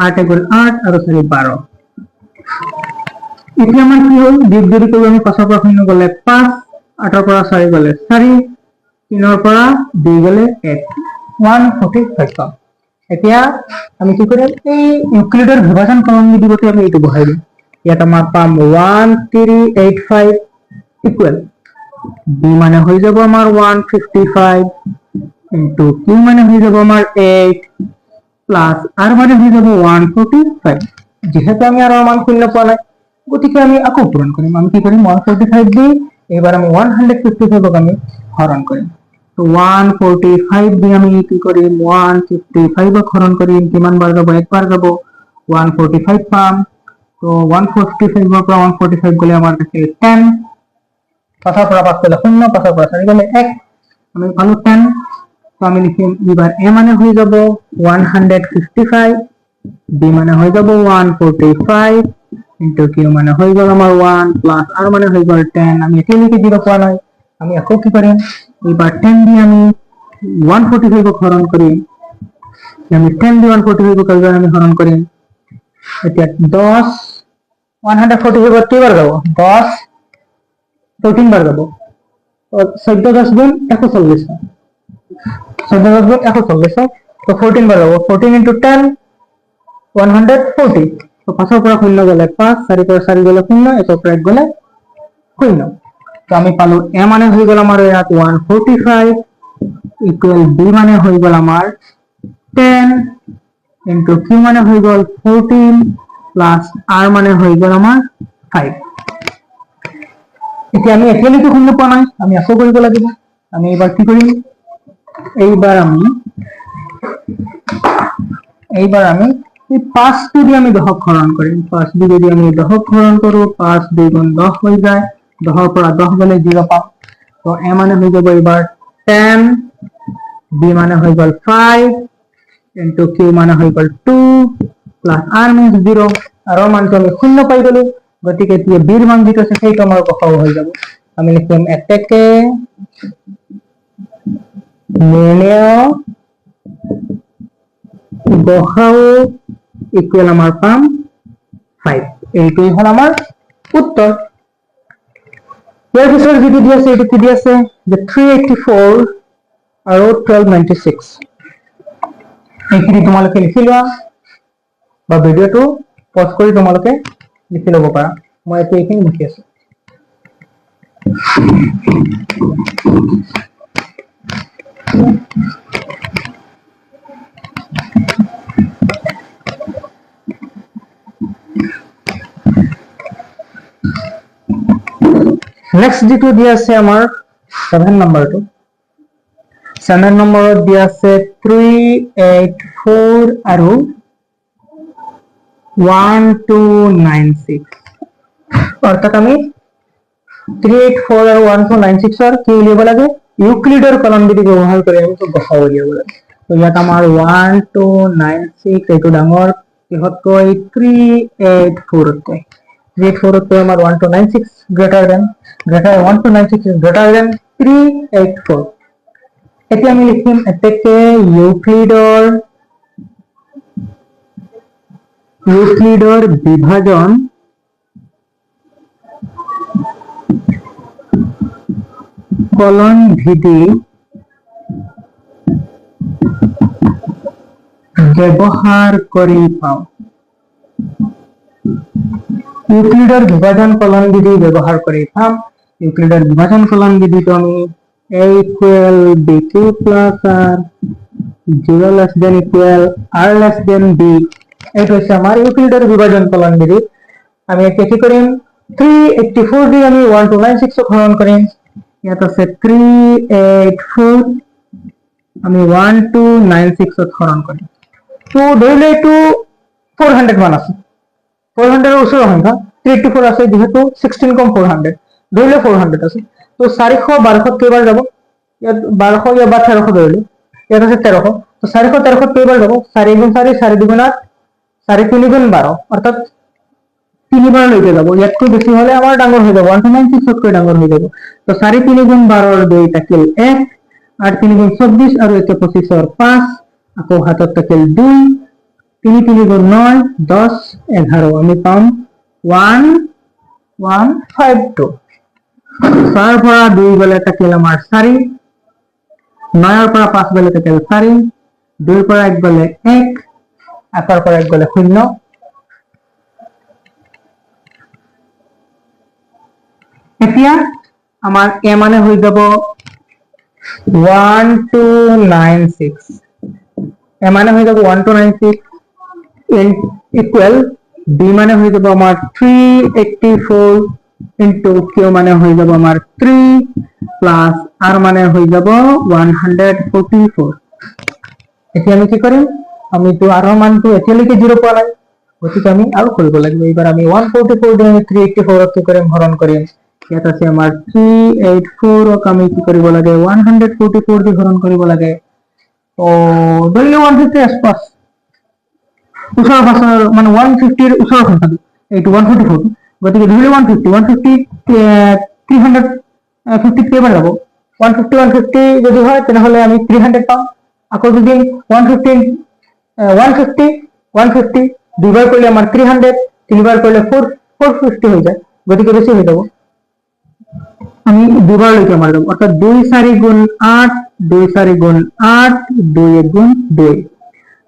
8 গুণ 8 আৰু 4 12 এতিয়া আমাৰ কি হল বিগ যদি কৰো আমি 5 পৰা 0 গলে 5 8 পৰা 4 গলে 4 3 পৰা 2 গলে 1 145 পাম এতিয়া আমি কি কৰিম এই ইউক্লিডৰ বিভাজন কলন বিধিতে আমি এটো বহাই দিম ইয়াত আমাৰ পাম 1385 ইকুয়াল b মানে হৈ যাব আমাৰ 155 ইনটু q মানে হৈ যাব আমাৰ 8 প্লাস r মানে হৈ যাব 145 যেহেতু আমি আৰ মান শূন্য পোৱা নাই গতিকে আমি আকৌ পূৰণ কৰিম আমি কি কৰিম 145 দি এবাৰ আমি 155 ক আমি হৰণ কৰিম তো 145 দি আমি কি কৰিম 155 ক হৰণ কৰিম কিমান বাৰ যাব একবাৰ যাব 145 পাম তো 145 ৰ পৰা 145 গলে আমাৰ থাকে 10 5 পৰা 5 গলে 0 5 পৰা 4 গলে 1 আমি পালো 10 তো আমি লিখিম এবাৰ a মানে হৈ যাব 155 b মানে হৈ যাব 145 ইনটু q মানে হৈ গল আমাৰ 1 প্লাস r মানে হৈ গল 10 আমি এতিয়ালৈকে দিব পোৱা নাই আমি আকৌ কি কৰিম এবাৰ 10 দি আমি 145 ক হৰণ কৰিম আমি 10 দি 145 ক আমি হৰণ কৰিম এতিয়া 10 145 ক কেইবাৰ যাব 10 14 বাৰ যাব 14 10 গুণ 140 14 10 গুণ 140 তো 14 বাৰ যাব 14 into 10 140 তো 5 পৰা 0 গলে 5 4 পৰা 4 গলে 0 1 পৰা 1 গলে 0 তো আমি পালো a মানে হৈ গল আমাৰ ইয়াত 145 ইকুয়াল b মানে হৈ গল আমাৰ 10 ইনটু q মানে হৈ গল 14 প্লাস r মানে হৈ গল আমাৰ 5 এতিয়া আমি এতিয়ালৈকে শূন্য পোৱা নাই আমি আকৌ কৰিব লাগিব আমি এবাৰ কি কৰিম এইবাৰ আমি এই 5 টো দিয়ে আমি 10 হৰণ কৰিম 5 দিয়ে যদি আমি 10 হৰণ কৰো 5 2 গুণ 10 হৈ যায় 10 পৰা 10 গলে 0 পাম তো a মানে হৈ যাব এবাৰ 10 b মানে হৈ গল 5 ইনটু q মানে হৈ গল 2 প্লাস r means 0 আৰু মানটো আমি শূন্য পাই গলো গতিকে এতিয়া b ৰ মান যেটো আছে সেইটো আমাৰ গসাউ হৈ যাব আমি লিখিম এটাকে নিৰ্ণয় গসাউ ইকুয়াল আমাৰ পাম 5 এইটোই হল আমাৰ উত্তৰ ইয়াৰ পিছৰ যেটো দি আছে এটো কি দি আছে যে 384 আৰু 1296 এইখিনি তোমালোকে লিখি লোৱা বা ভিডিওটো পজ কৰি তোমালোকে লিখি লব পাৰা মই এতিয়া এইখিনি লিখি আছো নেক্সট যেটো দিয়া আছে আমাৰ 7 নম্বৰটো 7 নম্বৰত দিয়া আছে 384 আৰু 1296 অৰ্থাৎ আমি 384 আৰু 1296 ৰ কি উলিয়াব লাগে ইউক্লিডৰ কলমবিধি ব্যৱহাৰ কৰি আমি গসাও উলিয়াব লাগে তো ইয়াত আমাৰ 1296 এইটো ডাঙৰ কিহতকৈ 384 তকৈ 384 তকৈ আমাৰ 1296 গ্ৰেটাৰ 1296 is greater than 384 এতিয়া আমি লিখিম এতেকে ইউক্লিডৰ বিভাজন কলন ভিধি ব্যবহাৰ কৰি পাও ইউক্লিডৰ বিভাজন কলন বিধি ব্যবহাৰ কৰি পাম ইউক্লিডৰ বিভাজন কলন বিধিটো আমি a equal bq plus r 0 less than equal r less than b এইটো হচ্ছে আমাৰ ইউক্লিডৰ বিভাজন কলন বিধি আমি এতিয়া কি কৰিম 384 দি আমি 1296 ক হৰণ কৰিম ইয়াত আছে 384 আমি 1296 ত হৰণ কৰিম তো ধৰিলে এইটো 400 মান আছে 400 এৰ ওচৰৰ সংখ্যা 384 আছে যেহেতু 16 কম 400 ধৰিলে 400 আছে তো 400 1200 কেইবাৰ যাব ইয়াত 1200 या 1300 ধৰিলে ইয়াত আছে 1300 তো 400 1300 কেইবাৰ যাব 4 গুণ 4 4 দুগুণ 8 4 3 গুণ 12 অৰ্থাৎ তিনিবাৰ লৈকে যাব ইয়াতকৈ বেছি হলে আমাৰ ডাঙৰ হৈ যাব 1296 তকৈ ডাঙৰ হৈ যাব তো 4 3 গুণ 12 ৰ 2 থাকিল 1 8 3 গুণ 24 আৰু 1 25 ৰ 5 আকৌ হাতত থাকিল 2 3 3 গুণ 9 10 11 আমি পাম 1152 4 পৰা 2 গলে থাকিল আমাৰ 4 9 ৰ পৰা 5 গলে থাকিল 4 2 ৰ পৰা 1 গলে 1 8 ৰ পৰা 1 গলে 0 এতিয়া আমাৰ a মানে হৈ যাব 1296 a মানে হৈ যাব 1296 ইকুৱেল b মানে হৈ যাব আমাৰ 384 ইনটু q মানে হৈ যাব আমাৰ 3 প্লাস r মানে হৈ যাব 144 এতিয়া আমি কি কৰিম আমি তো r ৰ মানটো এতিয়ালৈকে 0 পোৱা নাই গতিকে আমি আৰু কৰিব লাগিব এবাৰ আমি 144 দি 384 ক কি কৰিম হৰণ কৰিম ইয়াত আছে আমাৰ 384 ক আমি কি কৰিব লাগে 144 দি হৰণ কৰিব লাগে তো ধৰিলে 150 আশপাশ ওচৰৰ পাছৰ মানে 150 ৰ ওচৰৰ সংখ্যাটো এইটো 144 গতিকে ধৰিলে 150 350 কেইবাৰ যাব 150 যদি হয় তেনেহলে আমি 300 পাম আকৌ যদি 150 দুইবাৰ কৰিলে আমাৰ 300 তিনিবাৰ কৰিলে 450 হৈ যায় গতিকে বেছি হৈ যাব আমি দুবাৰ লৈকে আমাৰ যাব অৰ্থাৎ 2 4 গুণ 8 2 4 গুণ 8 2 1 গুণ 2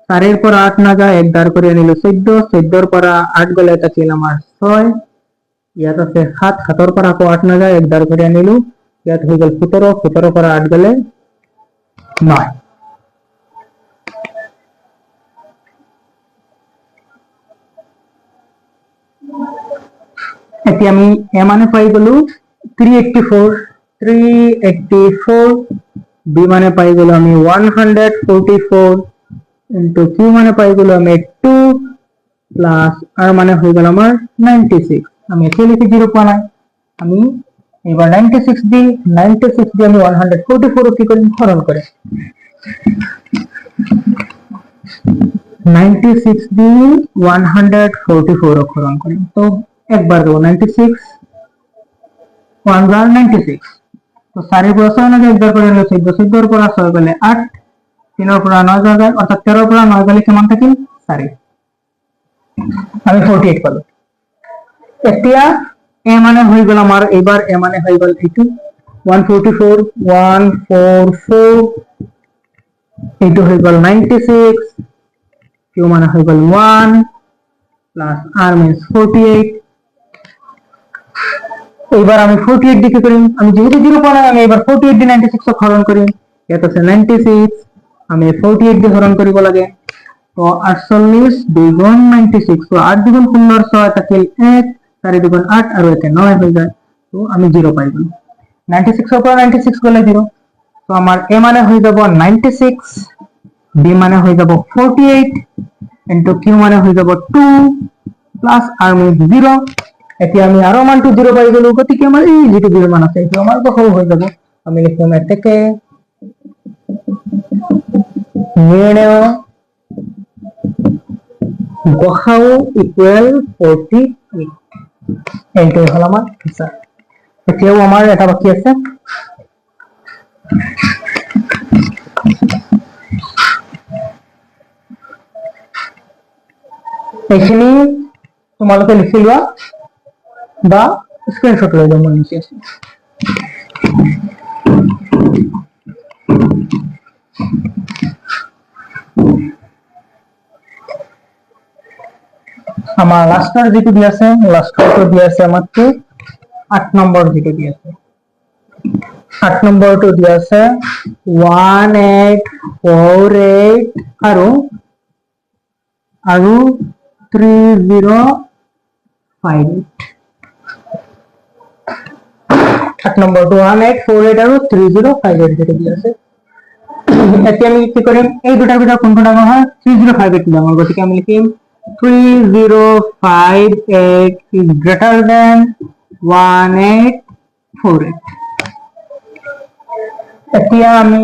4 এর পর 8 না যায় এক দাঁড় করে আনিলো 14 14 এর পর 8 গলে থাকিল আমার 6 ইয়াত আছে 7 7 এর পর আকৌ 8 না যায় এক দাঁড় করে আনিলো ইয়াত হৈ গেল 17 17 পর 8 গলে 9 এতিয়া আমি a মানে পাই গলো 384 b মানে পাই গলো আমি 144 into q মানে পাই গলো আমি 2 প্লাস r মানে হৈ গল আমাৰ 96 আমি এতিয়ালৈকে 0 পোৱা নাই আমি এবাৰ 96 দি আমি 144 কি কৰিম হৰণ কৰিম 96 দি 144 হৰণ কৰিম তো একবাৰ দেব 96 1 বাৰ 96 তো 4 পৰা 6 না একবাৰ কৰি লৈ 14 14 ৰ পৰা 6 গলে 8 3 ৰ পৰা 9 যায় অৰ্থাৎ 13 ৰ পৰা 9 গলে কিমান থাকিল 4 আমি 48 পালো এতিয়া a মানে হৈ গল আমাৰ এবাৰ a মানে হৈ গল এইটো 144 এইটো হৈ গল 96 q মানে হৈ গল 1 প্লাস r means 48 এবার আমি 48 দিকে করিম আমি যেহেতু 0 পাই আমি এবার 48 দি 96 ক হরণ করিম এটা আছে 96 আমি 48 দি হরণ করিব লাগে তো 48 2 গুণ 96 তো 8 দুগুণ 15 6 থাকিল 1 4 দুগুণ 8 আর 1 9 হয়ে যায় তো আমি 0 পাই গ'লো 96 ৰ পৰা 96 গ'লে 0 তো আমাৰ a মানে হৈ যাব 96 b মানে হৈ যাব 48 ইনটু q মানে হৈ যাব 2 প্লাস r মানে 0 এতিয়া আমি আৰু মানটো 0 পাই গ'লো গতিকে আমাৰ এই যেটো 0 মান আছে এইটো আমাৰ গহও হৈ যাব আমি লিখিম এতেকে নিৰ্ণয় গসাউ ইকুৱেল 48 এইটো হল আমাৰ আনসাৰ এতিয়াও আমাৰ এটা বাকি আছে এইখিনি তোমালোকে লিখি লোৱা বা স্ক্ৰিনশট লৈ লোৱা মই লিখি আছো আমাৰ লাস্টেৰ যেটো দি আছে লাস্টটো দি আছে আমাকে 8 নম্বৰ যেটো দি আছে 8 নম্বৰটো দি আছে 1848 আৰু 3058 8 নম্বৰটো 1848 আৰু 3058 যেটো দি আছে এতিয়া আমি কি কৰিম এই দুটাৰ ভিতৰত কোনটো ডাঙৰ হয় 3058 ডাঙৰ গতিকে আমি লিখিম 3058 is greater than 1848 এতিয়া আমি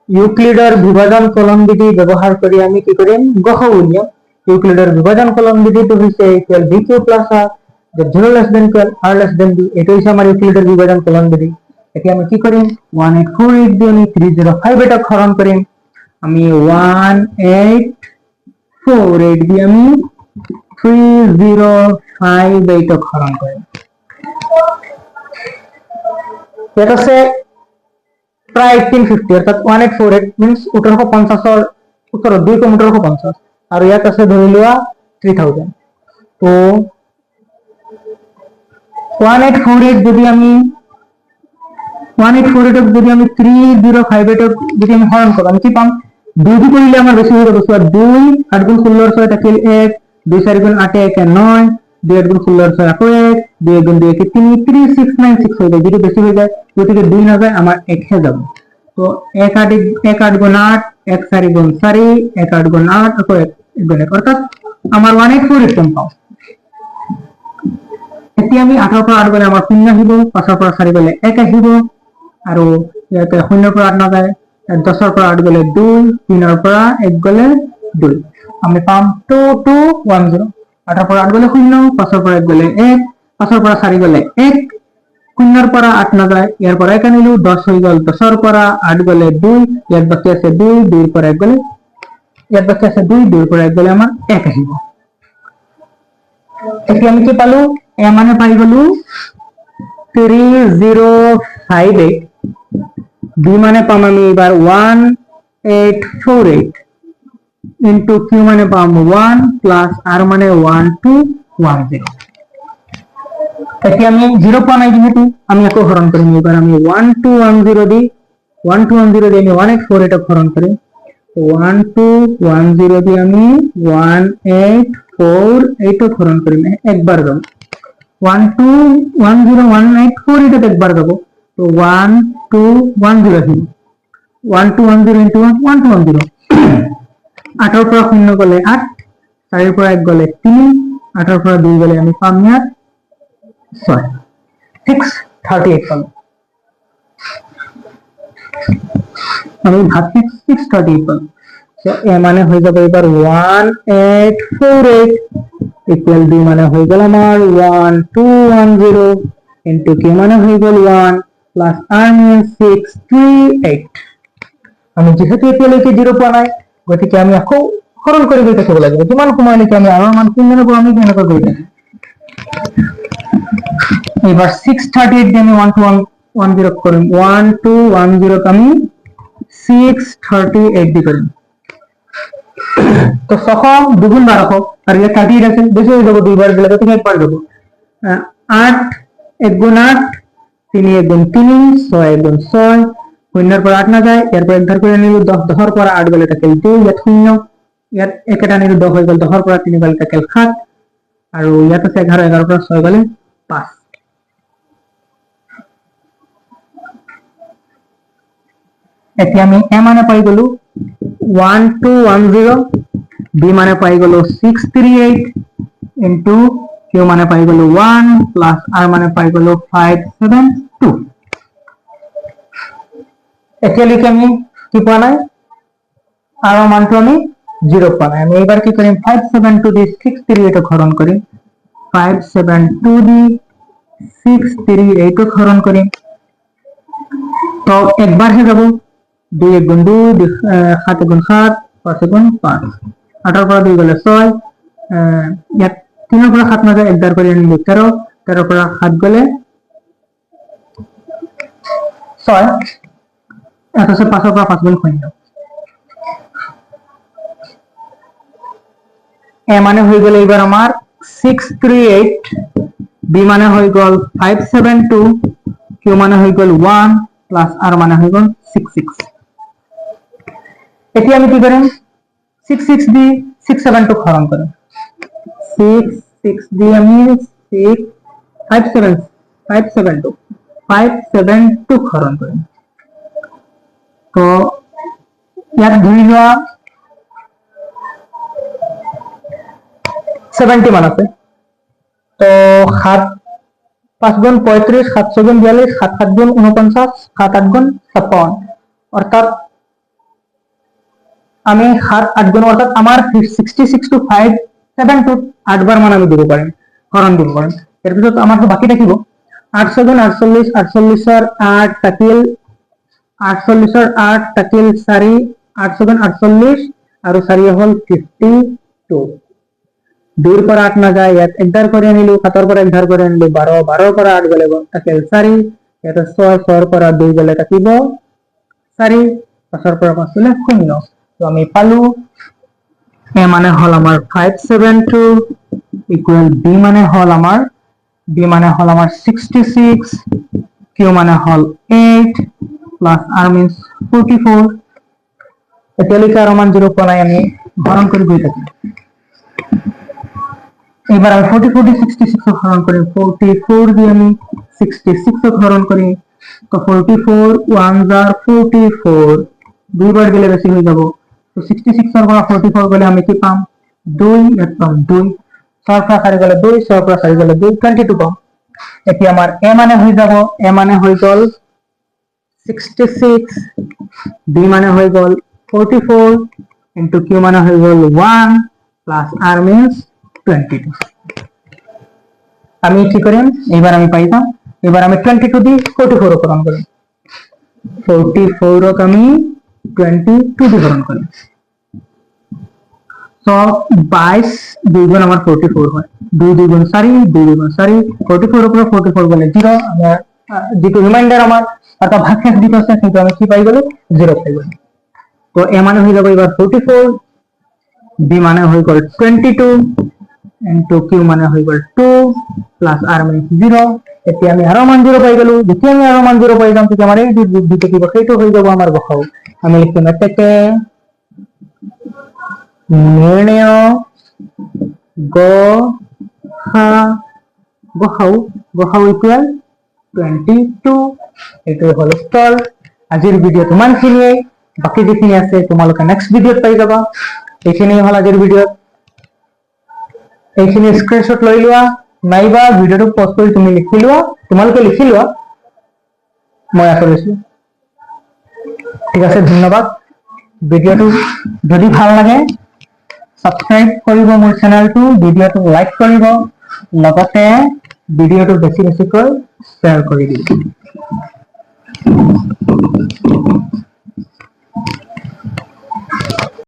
ইউক্লিডৰ বিভাজন কলন বিধি ব্যৱহাৰ কৰি আমি কি কৰিম গসৌ উলিয়াম ইউক্লিডৰ বিভাজন কলন বিধিটো হৈছে equal bq plus r the 0 less than equal r less than b এটো হৈছে আমাৰ ইউক্লিডৰ বিভাজন কলন বিধি এতিয়া আমি কি কৰিম 1848 দিয়ে আমি 3058 ক হৰণ কৰিম আমি 1848 দিয়ে আমি 3058 ক হৰণ কৰিম এটা আছে প্ৰায় 1850 অৰ্থাৎ 1848 means 1850 উত্তৰত 2 কম 1850 আৰু ইয়াত আছে ধৰি লোৱা 3000 তো 1848 যদি আমি 1848 ক যদি আমি 3058 ক যদি আমি হৰণ কৰো আমি কি পাম 2 দি কৰিলে আমাৰ বেছি হৈ যাব 2 8 গুণ 16 6 থাকিল 1 2 4 গুণ 8 1 9 2 8 গুণ 16 6 আকৌ 1 2 গুণ 2 3 3696 হৈ যায় যেটো বেছি হৈ যায় গতিকে 2 না যায় আমাৰ 1 হে যাব তো 1 8 গুণ 8 1 4 গুণ 4 1 8 গুণ 8 আকৌ 1 গুণ 1 অর্থাৎ আমার 1848 কম পাও এতিয়া আমি 8 পৰা 8 গলে আমাৰ 0 আহিব 5 পৰা 4 গলে 1 আহিব আৰু ইয়াতে 0 পৰা 8 না যায় 10 পৰা 8 গলে 2 3 পৰা 1 গলে 2 আমি পাম 2210 8 পৰা 8 গলে 0 5 পৰা 1 গলে 1 5 পৰা 4 গলে 1 0 পৰা 8 না যায় ইয়াৰ পৰা 1 আনিলো 10 হৈ গল 10 পৰা 8 গলে 2 ইয়াত বাকি আছে 2 2 পৰা 1 গলে ইয়াত বাকি আছে 2 2 পৰা 1 গলে আমাৰ 1 আহিব এতিয়া আমি কি পালো এ মানে পাই গলো 3058 বি মানে পাম আমি এবাৰ 1848 ইনটু কিউ মানে পাম 1 প্লাস আৰ মানে 1210 এতিয়া আমি 0 পোৱা নাই যেহেতু আমি আকৌ হৰণ কৰিম এবাৰ আমি 1210 দি 1210 দি আমি 1848 ক হৰণ কৰিম 1210 দি আমি 1848 ক হৰণ কৰিম একবাৰ যাম 1210184 একবাৰ যাব তো 1210 আহিব 1210 into 1210 8 পৰা 0 গলে 8 4 পৰা 1 গলে 3 8 পৰা 2 গলে আমি পাম ইয়াত 6 638 পাম আমি ভাগ 638 পাম সো এ মানে হৈ যাব এবাৰ 1848 ইকুয়াল বি মানে হৈ গেল আমার 1210 ইনটু কে মানে হৈ গেল 1 প্লাস আর মানে 638 আমি যেহেতু এতিয়ালৈকে 0 পোৱা নাই গতিকে আমি আকৌ হৰণ কৰি গৈ থাকিব লাগিব কিমান সময়লৈকে আমি আৰৰ মান শূন্য নব আমি কেনেকৈ গৈ থাকিম এবাৰ 638 দিয়ে আমি 1210 কৰিম 1210 ক আমি 638 দি কৰিম তো 600 দুগুণ 1200 আর ये 38 আছে বেশি হয়ে যাব দুইবার গেলে তো 1 বার যাব 8 1 গুণ 8 3 1 গুণ 3 6 1 গুণ 6 শূন্যর পর 8 না যায় এরপর এক ধার করে নিল 10 10 পর 8 গলে থাকে 2 ইয়াত 0 ইয়াত একটা নিল 10 হয়ে গেল 10 পর 3 গলে থাকে 7 আর ইয়াত আছে 11 11 পর 6 গলে 5 এতিয়া আমি a মানে পাই গলো 1210, b মানে পাই গলো 638 ইনটু q মানে পাই গলো 1 প্লাস r মানে পাই গলো 572। এতিয়ালৈকে আমি কি পোৱা নাই, r মানটো আমি 0 পোৱা নাই। আমি এবাৰ কি কৰিম 572 দি 638 হৰণ কৰিম, 572 দি 638 হৰণ কৰিম। তো একবাৰ হে যাব, 2 1 গুণ 2, 7 গুণ 7, 5 গুণ 5, 8 পৰা 2 গলে 6, ইয়াত 3 পৰা 7 নাযায়, একবাৰ কৰি আনিলো 13, 13 পৰা 7 গলে 6, এটা আছে 5 পৰা 5 গুণ 0। a মানে হৈ গেল এবার আমার 638, b মানে হয়ে গেল 572, q মানে হয়ে গেল 1 প্লাস r মানে হয়ে গেল 66। এটি আমি কি করেন 66 দিয়ে 672 হরণ করেন, 66 দিয়ে আমি 572 হরণ করেন। তো ইয়াত ধৰি লোৱা 70 মান আছে। তো 7 5 গুণ 35, 7 6 গুণ 42, 7 7 গুণ 49, 7 8 গুণ 56, অর্থাৎ আমি 7 8 গুণ অর্থাৎ আমার 66 টু 572 8 বার মান আমি দিব পারিম, হরণ দিব পারিম। এর পিছত আমার তো বাকি থাকিব 8 6 গুণ 48, 48 এর 8 থাকিল 48 এর 8 থাকিল 4, 8 6 গুণ 48 আর 4 হল 52। 2 पर 8 না যায়, একবার করে নিলো, 7 पर একবার করে নিলো 12, 12 पर 8 গলে থাকিল 4, এটা 6, 6 पर 2 গলে থাকিব 4, 5 पर 5 গলে 0। তো আমি পালু a মানে হল আমার 572 ইকুয়াল b মানে হল আমার 66, q মানে হল 8 প্লাস r মিন্স 44। এতিয়ালৈকে আর মান 0 পোৱা নাই, আমি হৰণ কৰি গৈ থাকি। এবার আমি 44 দিয়ে 66 হরণ করি, 44 দিয়ে আমি 66 হরণ করি। তো 44 1 jar 44, দুইবার গেলে বেশি হয়ে যাব। তো 66 এর পৰা 44 গলে আমি কি পাম 2, এৰ পাম 2, 6 পৰা 4 গলে 2, 6 পৰা 4 গলে 2, 22 পাম। এতিয়া আমার a মানে হয়ে যাব, a মানে হয়ে গল 66, b মানে হয়ে গল 44 ইনটু q মানে হয়ে গল 1 প্লাস r মিন্স 22। আমি কি করেন এবার আমি পাইতাম, এবার আমি 22 দিয়ে 44 হরণ করি, 44 আমি 22 দিয়ে হরণ করি। তো 22 2 গুণ আমার 44 হয়, 2 2 গুণ 4, 2 2 গুণ 4, 44 উপরে 44 গলে 0, আমার যেটো রিমাইন্ডার আমার অর্থাৎ ভাগশেষ দিতে আছে সেটা আমি কি পাই গেল 0 পাই গেল। তো a মানে হয়ে যাবে এবার 44, b মানে হয়ে গেল 22 ইনটু q মানে হয়ে গেল 2 প্লাস r মিন্স 0। এতিয়া আমি আরো মান 0 পাই গেল। যেতিয়া আমি আরো মান 0 পাই যাম তেতিয়া আমার এই দিকে কি বসাইটো হয়ে যাব আমার বসাও। আমি লিখিম এটাকে নির্ণয় গসাউ ইকুয়াল 22। এইটো হল উত্তৰ। আজিৰ ভিডিঅ'ত ইমানখিনিয়ে, বাকি যিখিনি আছে তোমালোকে নেক্সট ভিডিঅ'ত পাই যাবা। এইখিনি হল আজিৰ ভিডিঅ'ত, এইখিনি স্ক্ৰিনশ্বট লৈ লোৱা, নাইবা ভিডিঅ'টো পজ কৰি তুমি লিখি লোৱা, তোমালোকে লিখি লোৱা, মই আশা কৰিছো। ঠিক আছে, ধন্যবাদ। ভিডিঅ'টো যদি ভাল লাগে সাবস্ক্ৰাইব কৰিব মোৰ চেনেলটো, ভিডিঅ'টো লাইক কৰিব, লগতে ভিডিঅ'টো বেছি বেছিকৈ শ্বেয়াৰ কৰি দিব।